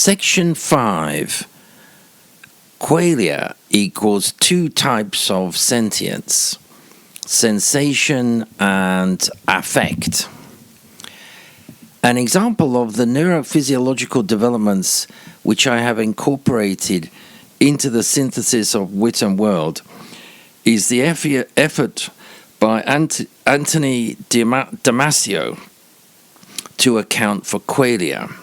Section 5. Qualia equals two types of sentience: sensation and affect. An example of the neurophysiological developments which I have incorporated into the synthesis of Wit and World is the effort by Anthony Damasio to account for qualia.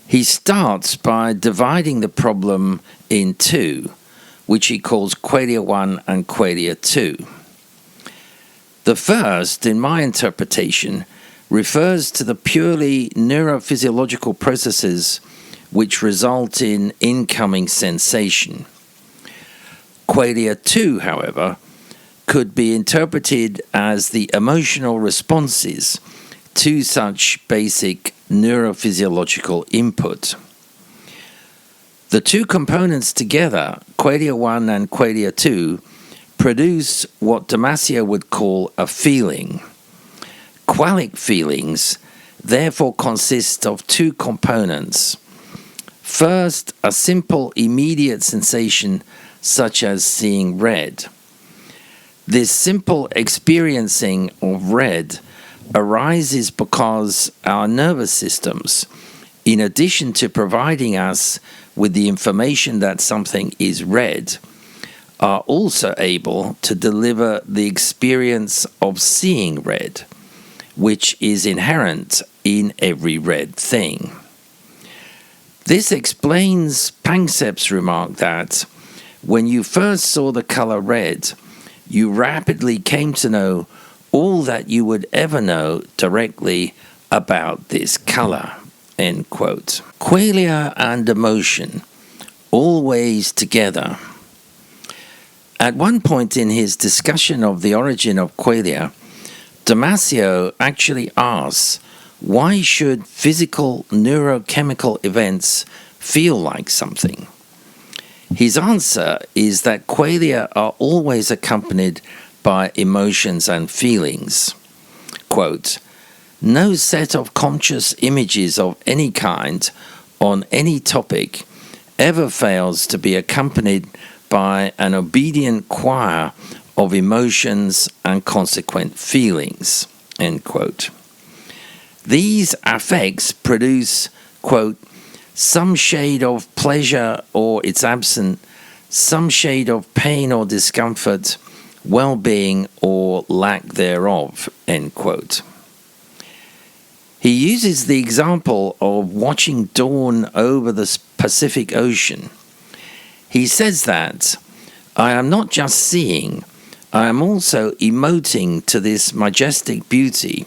He starts by dividing the problem in two, which he calls Qualia 1 and Qualia 2. The first, in my interpretation, refers to the purely neurophysiological processes which result in incoming sensation. Qualia 2, however, could be interpreted as the emotional responses to such basic neurophysiological input. The two components together, Qualia 1 and Qualia 2, produce what Damasio would call a feeling. Qualic feelings therefore consist of two components. First, a simple immediate sensation such as seeing red. This simple experiencing of red arises because our nervous systems, in addition to providing us with the information that something is red, are also able to deliver the experience of seeing red, which is inherent in every red thing. This explains Panksepp's remark that when you first saw the color red, you rapidly came to know all that you would ever know directly about this color. End quote. Qualia and emotion, always together. At one point in his discussion of the origin of qualia, Damasio actually asks, why should physical neurochemical events feel like something? His answer is that qualia are always accompanied by emotions and feelings. Quote, no set of conscious images of any kind on any topic ever fails to be accompanied by an obedient choir of emotions and consequent feelings. End quote. These affects produce, quote, some shade of pleasure or its absence, some shade of pain or discomfort, well-being or lack thereof, end quote. He uses the example of watching dawn over the Pacific Ocean. He says that, I am not just seeing, I am also emoting to this majestic beauty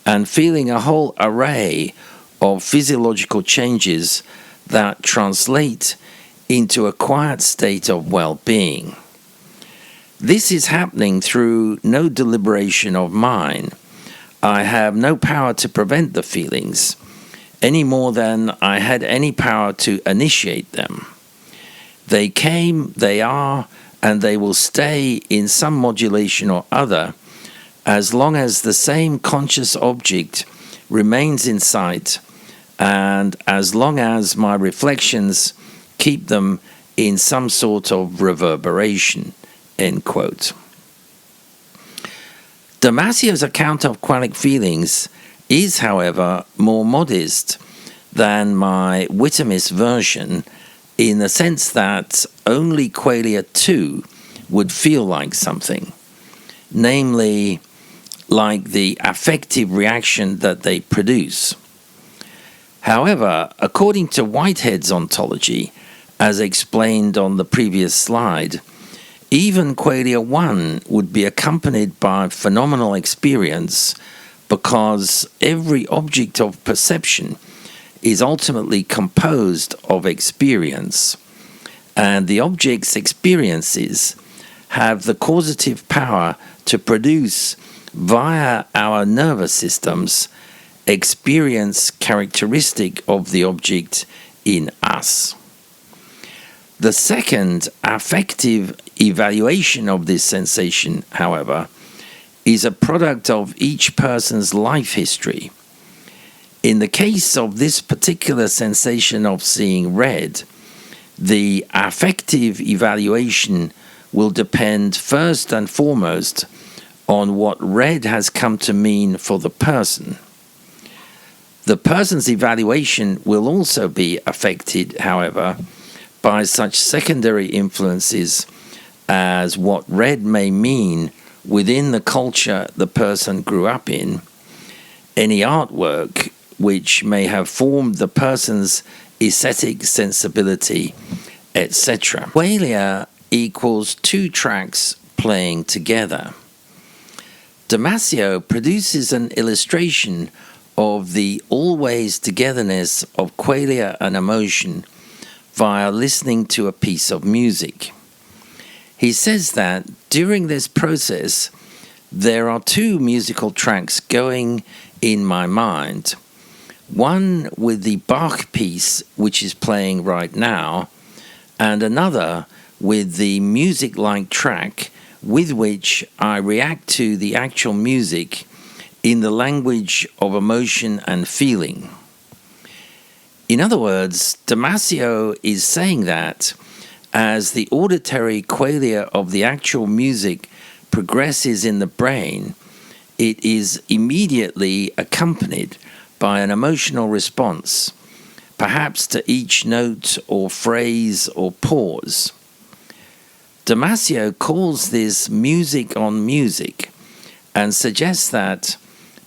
and feeling a whole array of physiological changes that translate into a quiet state of well-being. This is happening through no deliberation of mine. I have no power to prevent the feelings, any more than I had any power to initiate them. They came, they are, and they will stay in some modulation or other, as long as the same conscious object remains in sight, and as long as my reflections keep them in some sort of reverberation. End quote. Damasio's account of qualic feelings is, however, more modest than my Whittamist version, in the sense that only Qualia 2 would feel like something, namely like the affective reaction that they produce. However, according to Whitehead's ontology, as explained on the previous slide, even Qualia 1 would be accompanied by phenomenal experience because every object of perception is ultimately composed of experience, and the object's experiences have the causative power to produce, via our nervous systems, experience characteristic of the object in us. The second, affective evaluation of this sensation, however, is a product of each person's life history. In the case of this particular sensation of seeing red, the affective evaluation will depend first and foremost on what red has come to mean for the person. The person's evaluation will also be affected, however, by such secondary influences as what red may mean within the culture the person grew up in, any artwork which may have formed the person's aesthetic sensibility, etc. Qualia equals two tracks playing together. Damasio produces an illustration of the always togetherness of qualia and emotion via listening to a piece of music. He says that during this process, there are two musical tracks going in my mind. One with the Bach piece, which is playing right now, and another with the music-like track with which I react to the actual music in the language of emotion and feeling. In other words, Damasio is saying that as the auditory qualia of the actual music progresses in the brain, it is immediately accompanied by an emotional response, perhaps to each note or phrase or pause. Damasio calls this music on music and suggests that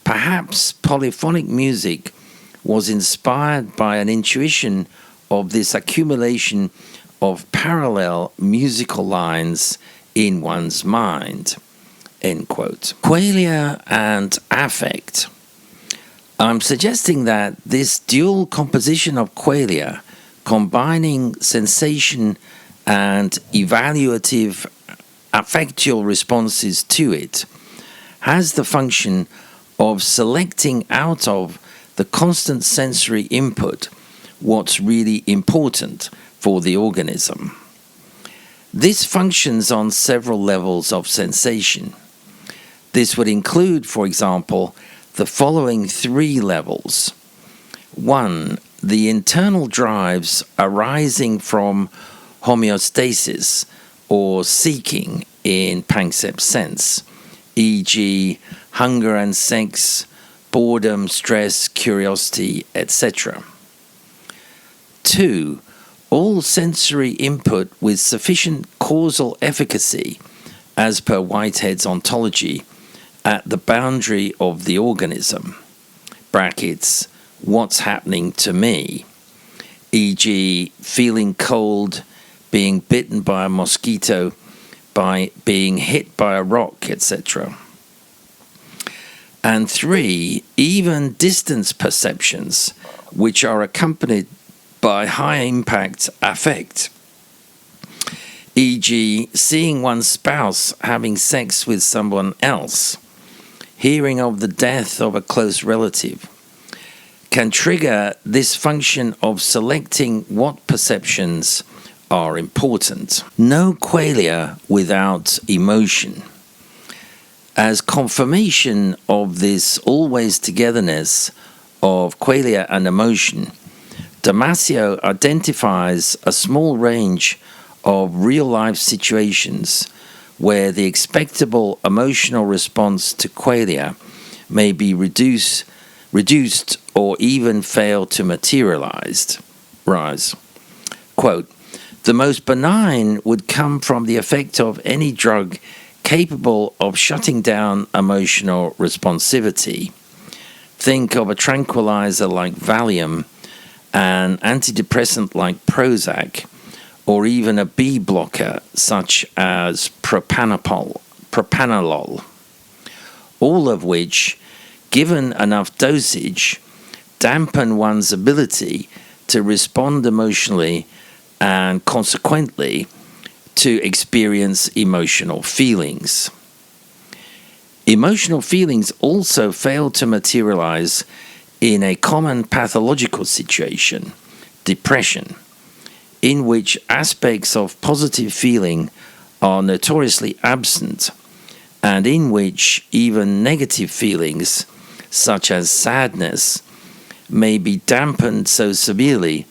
perhaps polyphonic music was inspired by an intuition of this accumulation of parallel musical lines in one's mind. End quote. Qualia and affect. I'm suggesting that this dual composition of qualia, combining sensation and evaluative affectual responses to it, has the function of selecting out of the constant sensory input what's really important for the organism. This functions on several levels of sensation. This would include, for example, the following three levels. 1. The internal drives arising from homeostasis or seeking in Panksepp's sense, e.g., hunger and sex, boredom, stress, curiosity, etc. 2. All sensory input with sufficient causal efficacy, as per Whitehead's ontology, at the boundary of the organism, brackets, what's happening to me, e.g., feeling cold, being bitten by a mosquito, by being hit by a rock, etc. And 3, even distance perceptions, which are accompanied by high-impact affect, e.g., seeing one's spouse having sex with someone else, hearing of the death of a close relative, can trigger this function of selecting what perceptions are important. No qualia without emotion. As confirmation of this always togetherness of qualia and emotion, Damasio identifies a small range of real-life situations where the expectable emotional response to qualia may be reduced or even fail to materialize. Quote, the most benign would come from the effect of any drug capable of shutting down emotional responsivity. Think of a tranquilizer like Valium, an antidepressant like Prozac, or even a B blocker such as propanolol, all of which, given enough dosage, dampen one's ability to respond emotionally and consequently to experience emotional feelings. Emotional feelings also fail to materialize in a common pathological situation, depression, in which aspects of positive feeling are notoriously absent, and in which even negative feelings, such as sadness, may be dampened so severely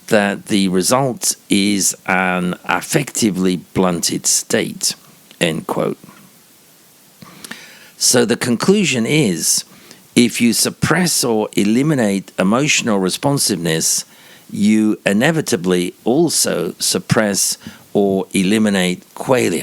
that the result is an affectively blunted state, end quote. So the conclusion is, if you suppress or eliminate emotional responsiveness, you inevitably also suppress or eliminate qualia.